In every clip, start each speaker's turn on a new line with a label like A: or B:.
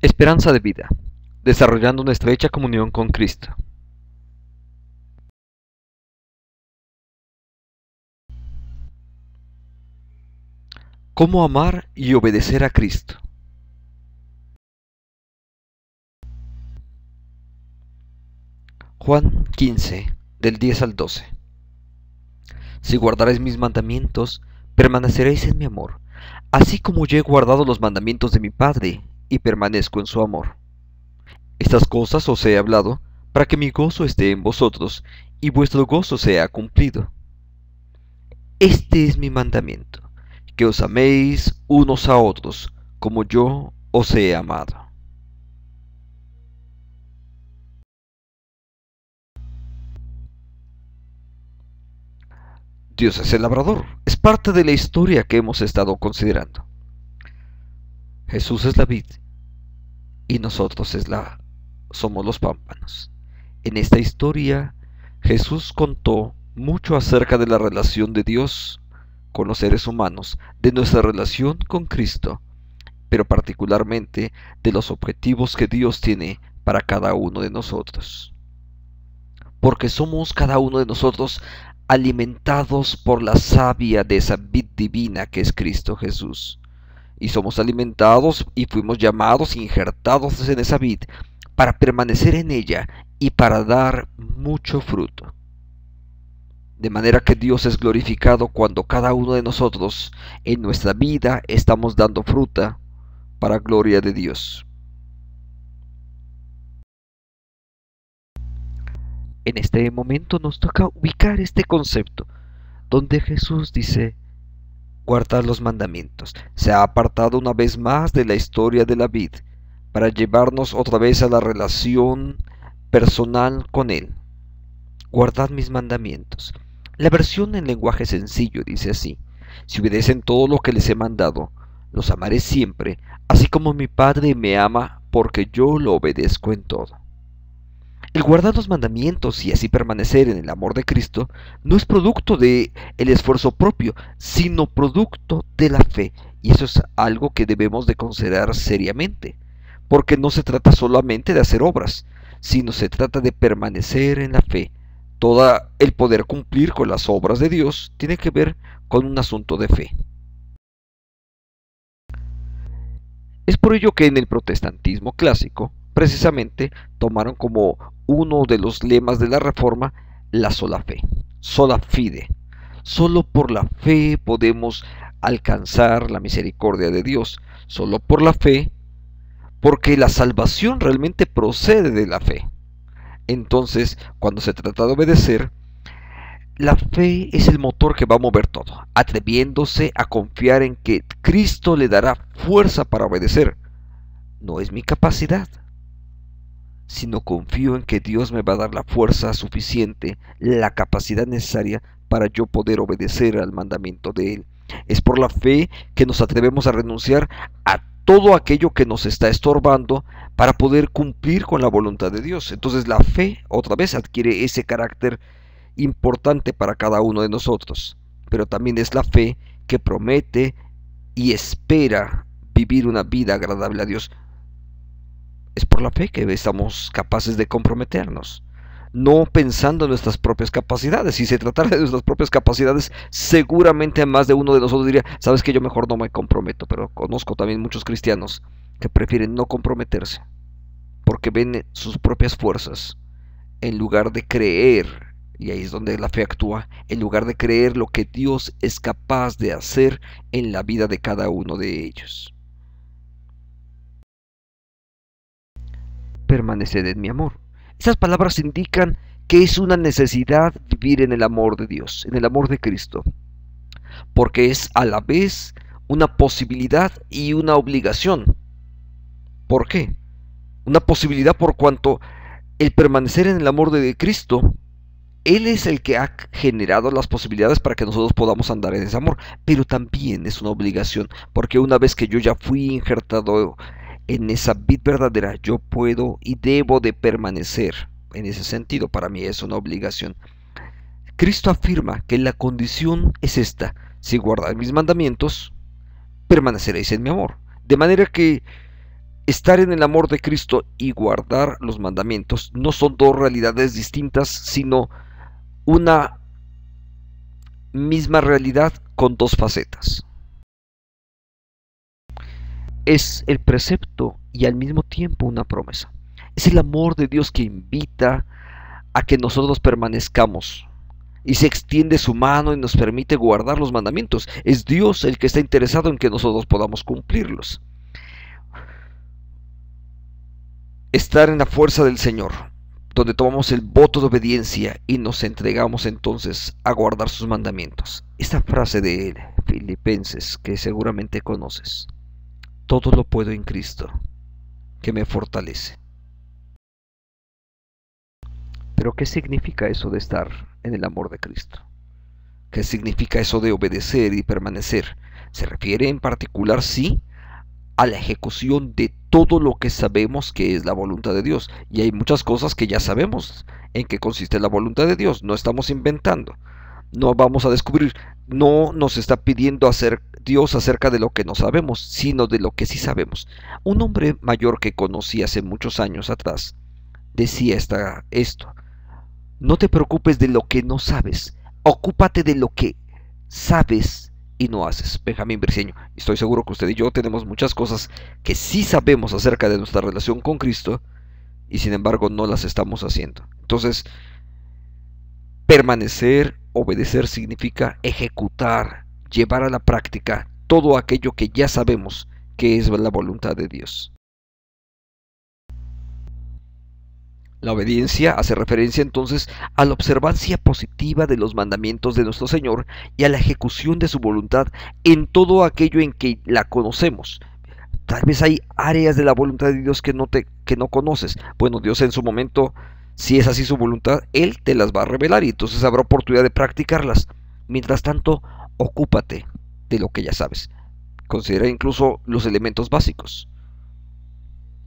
A: Esperanza de vida, desarrollando una estrecha comunión con Cristo. ¿Cómo amar y obedecer a Cristo? Juan 15, del 10 al 12. Si guardaréis mis mandamientos, permaneceréis en mi amor, así como yo he guardado los mandamientos de mi Padre y permanezco en su amor. Estas cosas os he hablado, para que mi gozo esté en vosotros y vuestro gozo sea cumplido. Este es mi mandamiento, que os améis unos a otros, como yo os he amado. Dios es el labrador, es parte de la historia que hemos estado considerando. Jesús es la vid y nosotros somos los pámpanos. En esta historia, Jesús contó mucho acerca de la relación de Dios con los seres humanos, de nuestra relación con Cristo, pero particularmente de los objetivos que Dios tiene para cada uno de nosotros. Porque somos cada uno de nosotros alimentados por la savia de esa vid divina que es Cristo Jesús. Y somos alimentados y fuimos llamados, injertados en esa vid, para permanecer en ella y para dar mucho fruto. De manera que Dios es glorificado cuando cada uno de nosotros en nuestra vida estamos dando fruta para gloria de Dios. En este momento nos toca ubicar este concepto, donde Jesús dice, guardad los mandamientos. Se ha apartado una vez más de la historia de la vid, para llevarnos otra vez a la relación personal con Él. Guardad mis mandamientos. La versión en lenguaje sencillo dice así, si obedecen todo lo que les he mandado, los amaré siempre, así como mi Padre me ama, porque yo lo obedezco en todo. El guardar los mandamientos y así permanecer en el amor de Cristo no es producto de el esfuerzo propio, sino producto de la fe. Y eso es algo que debemos de considerar seriamente, porque no se trata solamente de hacer obras, sino se trata de permanecer en la fe. Todo el poder cumplir con las obras de Dios tiene que ver con un asunto de fe. Es por ello que en el protestantismo clásico, precisamente, tomaron como uno de los lemas de la Reforma la sola fide. Solo por la fe podemos alcanzar la misericordia de Dios. Solo por la fe, porque la salvación realmente procede de la fe. Entonces, cuando se trata de obedecer, la fe es el motor que va a mover todo, atreviéndose a confiar en que Cristo le dará fuerza para obedecer. No es mi capacidad, sino confío en que Dios me va a dar la fuerza suficiente, la capacidad necesaria para yo poder obedecer al mandamiento de Él. Es por la fe que nos atrevemos a renunciar a todo aquello que nos está estorbando para poder cumplir con la voluntad de Dios. Entonces la fe otra vez adquiere ese carácter importante para cada uno de nosotros, pero también es la fe que promete y espera vivir una vida agradable a Dios. Es por la fe que estamos capaces de comprometernos, no pensando en nuestras propias capacidades. Si se tratara de nuestras propias capacidades, seguramente más de uno de nosotros diría, sabes que yo mejor no me comprometo, pero conozco también muchos cristianos que prefieren no comprometerse, porque ven sus propias fuerzas, en lugar de creer, y ahí es donde la fe actúa, en lugar de creer lo que Dios es capaz de hacer en la vida de cada uno de ellos. Permaneced en mi amor. Esas palabras indican que es una necesidad vivir en el amor de Dios, en el amor de Cristo, porque es a la vez una posibilidad y una obligación. ¿Por qué? Una posibilidad por cuanto el permanecer en el amor de Cristo, Él es el que ha generado las posibilidades para que nosotros podamos andar en ese amor, pero también es una obligación, porque una vez que yo ya fui injertado en esa vid verdadera, yo puedo y debo de permanecer. En ese sentido, para mí es una obligación. Cristo afirma que la condición es esta: si guardáis mis mandamientos, permaneceréis en mi amor. De manera que Estar en el amor de Cristo y guardar los mandamientos no son dos realidades distintas, sino una misma realidad con dos facetas. Es el precepto y al mismo tiempo una promesa. Es el amor de Dios que invita a que nosotros permanezcamos y se extiende su mano y nos permite guardar los mandamientos. Es Dios el que está interesado en que nosotros podamos cumplirlos. Estar en la fuerza del Señor, donde tomamos el voto de obediencia y nos entregamos entonces a guardar sus mandamientos. Esta frase de Filipenses que seguramente conoces: todo lo puedo en Cristo, que me fortalece. Pero ¿qué significa eso de estar en el amor de Cristo? ¿Qué significa eso de obedecer y permanecer? Se refiere en particular, sí, a la ejecución de todo lo que sabemos que es la voluntad de Dios. Y hay muchas cosas que ya sabemos en qué consiste la voluntad de Dios. No estamos inventando. No vamos a descubrir. No nos está pidiendo hacer Dios acerca de lo que no sabemos, sino de lo que sí sabemos. Un hombre mayor que conocí hace muchos años atrás decía esto: no te preocupes de lo que no sabes, ocúpate de lo que sabes y no haces. Benjamín Briceño. Estoy seguro que usted y yo tenemos muchas cosas que sí sabemos acerca de nuestra relación con Cristo y sin embargo no las estamos haciendo. Entonces, permanecer, obedecer significa ejecutar, llevar a la práctica todo aquello que ya sabemos que es la voluntad de Dios. La obediencia hace referencia entonces a la observancia positiva de los mandamientos de nuestro Señor y a la ejecución de su voluntad en todo aquello en que la conocemos. Tal vez hay áreas de la voluntad de Dios que no conoces. Bueno, Dios en su momento, si es así su voluntad, Él te las va a revelar y entonces habrá oportunidad de practicarlas. Mientras tanto, ocúpate de lo que ya sabes. Considera incluso los elementos básicos.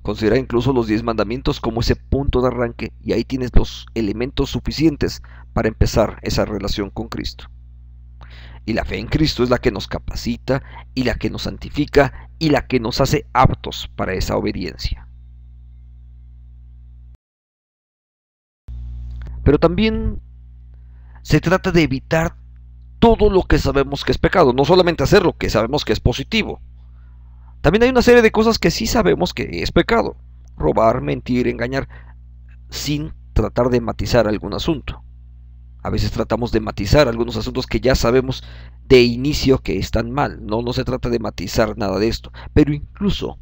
A: Considera incluso los 10 mandamientos como ese punto de arranque y ahí tienes los elementos suficientes para empezar esa relación con Cristo. Y la fe en Cristo es la que nos capacita y la que nos santifica y la que nos hace aptos para esa obediencia. Pero también se trata de evitar todo lo que sabemos que es pecado, no solamente hacer lo que sabemos que es positivo. También hay una serie de cosas que sí sabemos que es pecado: robar, mentir, engañar, sin tratar de matizar algún asunto. A veces tratamos de matizar algunos asuntos que ya sabemos de inicio que están mal. No se trata de matizar nada de esto. Pero incluso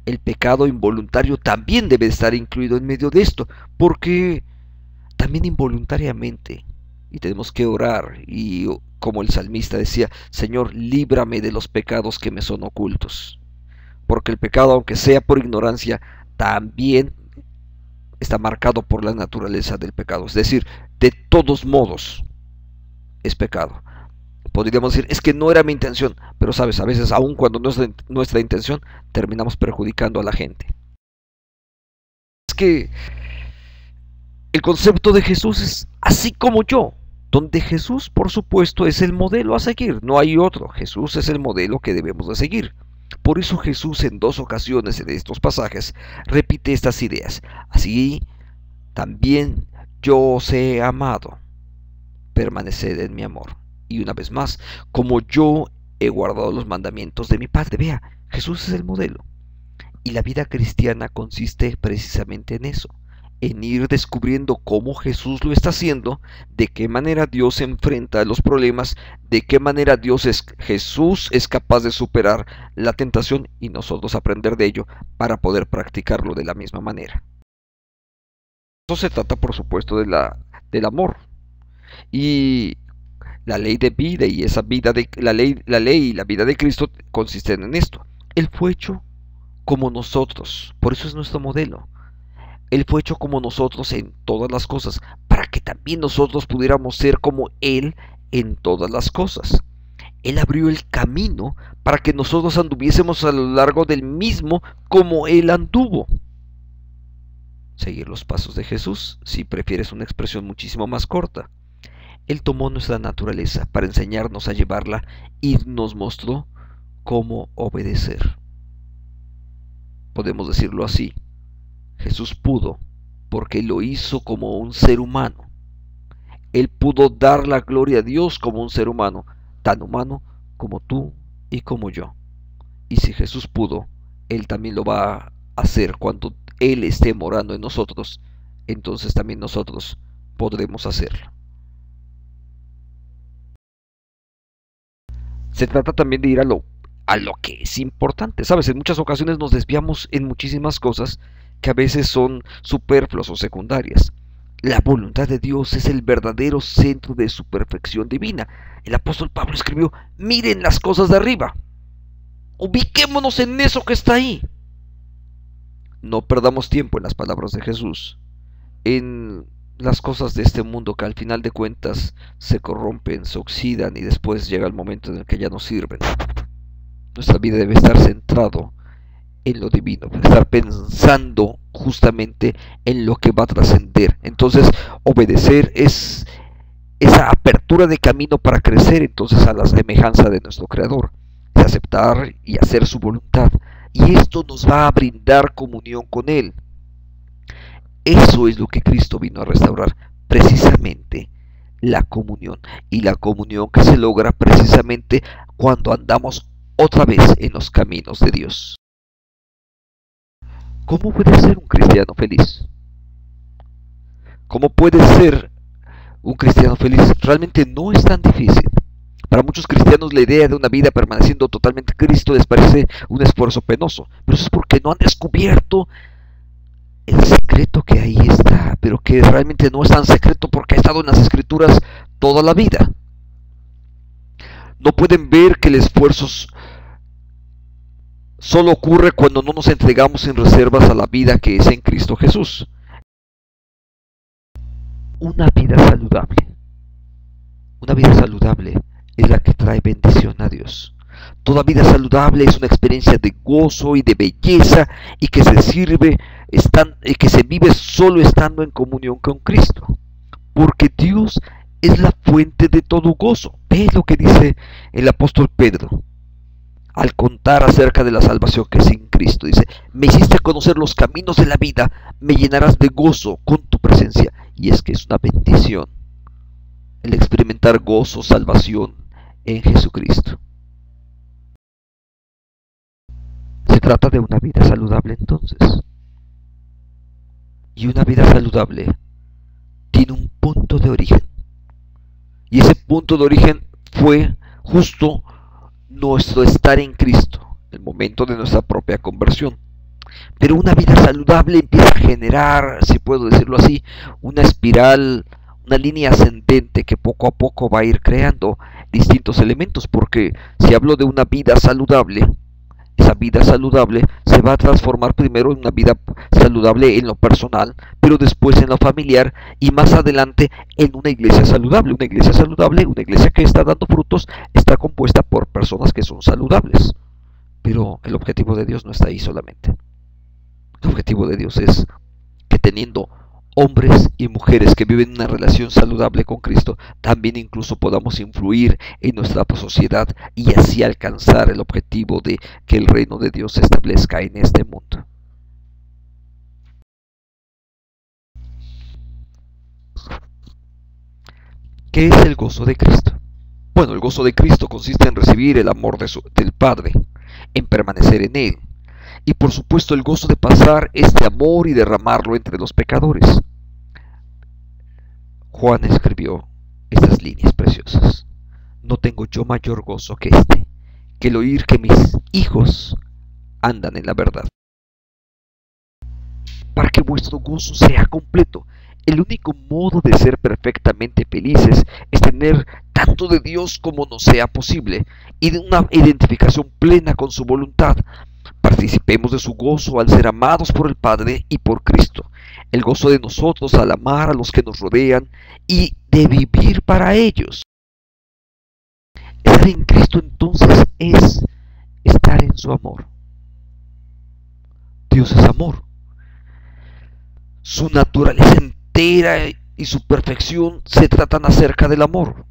A: el pecado involuntario también debe estar incluido en medio de esto, porque también involuntariamente, y tenemos que orar, y como el salmista decía: Señor, líbrame de los pecados que me son ocultos. Porque el pecado, aunque sea por ignorancia, también está marcado por la naturaleza del pecado. Es decir, de todos modos es pecado. Podríamos decir: es que no era mi intención. Pero sabes, a veces aun cuando no es nuestra intención, terminamos perjudicando a la gente. Es que el concepto de Jesús es así como yo, donde Jesús, por supuesto, es el modelo a seguir. No hay otro. Jesús es el modelo que debemos de seguir. Por eso Jesús en 2 ocasiones en estos pasajes repite estas ideas: así también yo os he amado, permaneced en mi amor. Y una vez más: como yo he guardado los mandamientos de mi Padre. Vea, Jesús es el modelo. Y la vida cristiana consiste precisamente en eso, en ir descubriendo cómo Jesús lo está haciendo, de qué manera Dios enfrenta los problemas, de qué manera Jesús es capaz de superar la tentación y nosotros aprender de ello para poder practicarlo de la misma manera. Eso se trata, por supuesto, del amor. Y la ley de vida y esa vida de la ley y la vida de Cristo consisten en esto. Él fue hecho como nosotros, por eso es nuestro modelo. Él fue hecho como nosotros en todas las cosas, para que también nosotros pudiéramos ser como Él en todas las cosas. Él abrió el camino para que nosotros anduviésemos a lo largo del mismo como Él anduvo. Seguir los pasos de Jesús, si prefieres una expresión muchísimo más corta. Él tomó nuestra naturaleza para enseñarnos a llevarla y nos mostró cómo obedecer. podemos decirlo así. Jesús pudo, porque lo hizo como un ser humano. Él pudo dar la gloria a Dios como un ser humano, tan humano como tú y como yo. Y si Jesús pudo, Él también lo va a hacer cuando Él esté morando en nosotros, entonces también nosotros podremos hacerlo. Se trata también de ir a lo que es importante. Sabes, en muchas ocasiones nos desviamos en muchísimas cosas que a veces son superfluas o secundarias. La voluntad de Dios es el verdadero centro de su perfección divina. El apóstol Pablo escribió: miren las cosas de arriba, ubiquémonos en eso que está ahí. No perdamos tiempo en las palabras de Jesús, en las cosas de este mundo que al final de cuentas se corrompen, se oxidan y después llega el momento en el que ya no sirven. Nuestra vida debe estar centrado en lo divino, estar pensando justamente en lo que va a trascender. Entonces, obedecer es esa apertura de camino para crecer entonces a la semejanza de nuestro Creador, es aceptar y hacer su voluntad, y esto nos va a brindar comunión con Él. Eso es lo que Cristo vino a restaurar, precisamente la comunión, y la comunión que se logra precisamente cuando andamos otra vez en los caminos de Dios. ¿Cómo puede ser un cristiano feliz? ¿Cómo puede ser un cristiano feliz? Realmente no es tan difícil. Para muchos cristianos la idea de una vida permaneciendo totalmente en Cristo les parece un esfuerzo penoso, pero eso es porque no han descubierto el secreto que ahí está, pero que realmente no es tan secreto porque ha estado en las Escrituras toda la vida. No pueden ver que el esfuerzo solo ocurre cuando no nos entregamos sin reservas a la vida que es en Cristo Jesús. Una vida saludable. Una vida saludable es la que trae bendición a Dios. Toda vida saludable es una experiencia de gozo y de belleza y que se vive solo estando en comunión con Cristo. Porque Dios es la fuente de todo gozo. Ve lo que dice el apóstol Pedro al contar acerca de la salvación que es en Cristo. Dice: me hiciste conocer los caminos de la vida, me llenarás de gozo con tu presencia. Y es que es una bendición el experimentar gozo, salvación en Jesucristo. Se trata de una vida saludable entonces. Y una vida saludable tiene un punto de origen. Y ese punto de origen fue justo nuestro estar en Cristo, el momento de nuestra propia conversión. Pero una vida saludable empieza a generar, si puedo decirlo así, una espiral, una línea ascendente que poco a poco va a ir creando distintos elementos, porque si hablo de una vida saludable, esa vida saludable se va a transformar primero en una vida saludable en lo personal, pero después en lo familiar y más adelante en una iglesia saludable. Una iglesia saludable, una iglesia que está dando frutos, está compuesta por personas que son saludables. Pero el objetivo de Dios no está ahí solamente. El objetivo de Dios es que teniendo hombres y mujeres que viven una relación saludable con Cristo, también incluso podamos influir en nuestra sociedad y así alcanzar el objetivo de que el reino de Dios se establezca en este mundo. ¿Qué es el gozo de Cristo? Bueno, el gozo de Cristo consiste en recibir el amor del Padre, en permanecer en Él, y por supuesto el gozo de pasar este amor y derramarlo entre los pecadores. Juan escribió estas líneas preciosas: no tengo yo mayor gozo que este, que el oír que mis hijos andan en la verdad. Para que vuestro gozo sea completo, el único modo de ser perfectamente felices es tener tanto de Dios como nos sea posible y de una identificación plena con su voluntad. Participemos de su gozo al ser amados por el Padre y por Cristo, el gozo de nosotros al amar a los que nos rodean y de vivir para ellos. Estar en Cristo entonces es estar en su amor. Dios es amor. Su naturaleza entera y su perfección se tratan acerca del amor.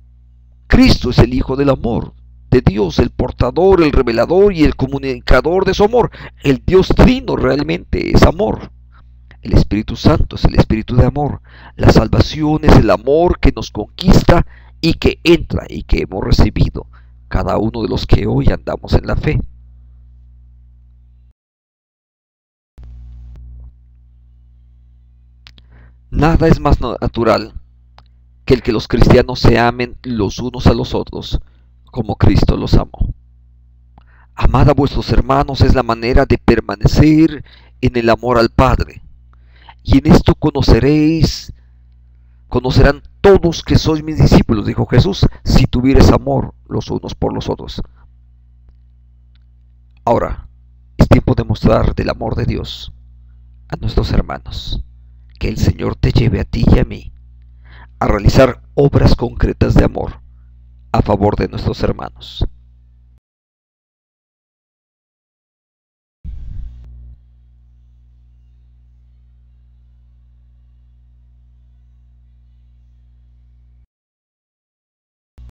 A: Cristo es el Hijo del amor. de Dios, el portador, el revelador y el comunicador de su amor. El Dios Trino realmente es amor. El Espíritu Santo es el Espíritu de amor. La salvación es el amor que nos conquista y que entra y que hemos recibido cada uno de los que hoy andamos en la fe. Nada es más natural que el que los cristianos se amen los unos a los otros como Cristo los amó. Amad a vuestros hermanos es la manera de permanecer en el amor al Padre. Y en esto conocerán todos que sois mis discípulos, dijo Jesús, si tuvieres amor los unos por los otros. Ahora, es tiempo de mostrar del amor de Dios a nuestros hermanos. Que el Señor te lleve a ti y a mí a realizar obras concretas de amor a favor de nuestros hermanos.